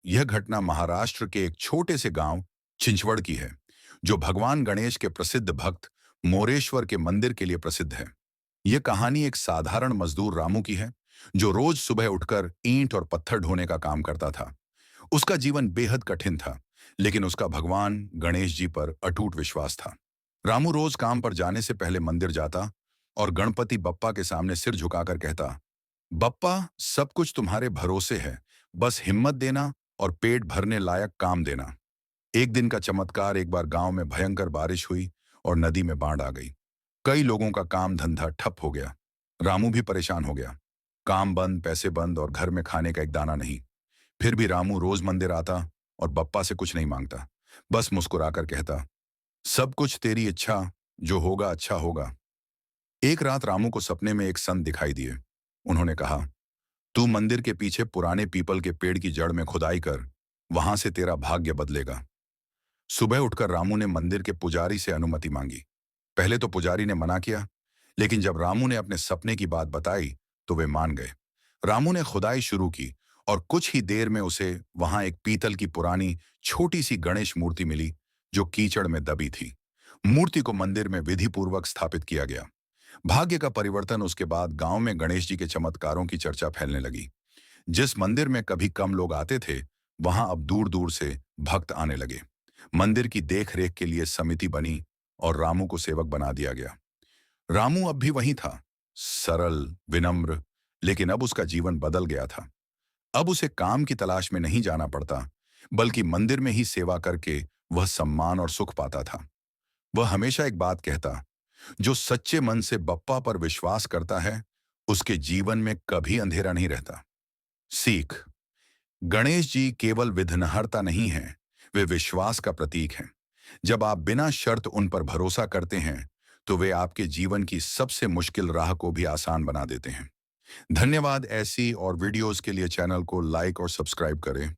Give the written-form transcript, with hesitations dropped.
यह घटना महाराष्ट्र के एक छोटे से गांव चिंचवड़ की है, जो भगवान गणेश के प्रसिद्ध भक्त मोरेश्वर के मंदिर के लिए प्रसिद्ध है। यह कहानी एक साधारण मजदूर रामू की है, जो रोज सुबह उठकर ईंट और पत्थर ढोने का काम करता था। उसका जीवन बेहद कठिन था, लेकिन उसका भगवान गणेश जी पर अटूट विश्वास था। रामू रोज काम पर जाने से पहले मंदिर जाता और गणपति बप्पा के सामने सिर झुकाकर कहता, बप्पा, सब कुछ तुम्हारे भरोसे है, बस हिम्मत देना और पेट भरने लायक काम देना। एक दिन का चमत्कार, एक बार गांव में भयंकर बारिश हुई और नदी में बाढ़ आ गई। कई लोगों का काम धंधा ठप हो गया। रामू भी परेशान हो गया। काम बंद, पैसे बंद और घर में खाने का एक दाना नहीं। फिर भी रामू रोज मंदिर आता और बप्पा से कुछ नहीं मांगता, बस मुस्कुराकर कहता, सब कुछ तेरी इच्छा, जो होगा अच्छा होगा। एक रात रामू को सपने में एक संत दिखाई दिए। उन्होंने कहा, तू मंदिर के पीछे पुराने पीपल के पेड़ की जड़ में खुदाई कर, वहां से तेरा भाग्य बदलेगा। सुबह उठकर रामू ने मंदिर के पुजारी से अनुमति मांगी। पहले तो पुजारी ने मना किया, लेकिन जब रामू ने अपने सपने की बात बताई तो वे मान गए। रामू ने खुदाई शुरू की और कुछ ही देर में उसे वहां एक पीतल की पुरानी छोटी सी गणेश मूर्ति मिली, जो कीचड़ में दबी थी। मूर्ति को मंदिर में विधि पूर्वक स्थापित किया गया। भाग्य का परिवर्तन, उसके बाद गांव में गणेश जी के चमत्कारों की चर्चा फैलने लगी। जिस मंदिर में कभी कम लोग आते थे, वहां अब दूर दूर से भक्त आने लगे। मंदिर की देख रेख के लिए समिति बनी और रामू को सेवक बना दिया गया। रामू अब भी वही था, सरल, विनम्र, लेकिन अब उसका जीवन बदल गया था। अब उसे काम की तलाश में नहीं जाना पड़ता, बल्कि मंदिर में ही सेवा करके वह सम्मान और सुख पाता था। वह हमेशा एक बात कहता, जो सच्चे मन से बप्पा पर विश्वास करता है, उसके जीवन में कभी अंधेरा नहीं रहता। सीख: गणेश जी केवल विघ्नहर्ता नहीं हैं, वे विश्वास का प्रतीक हैं। जब आप बिना शर्त उन पर भरोसा करते हैं, तो वे आपके जीवन की सबसे मुश्किल राह को भी आसान बना देते हैं। धन्यवाद। ऐसी और वीडियोस के लिए चैनल को लाइक और सब्सक्राइब करें।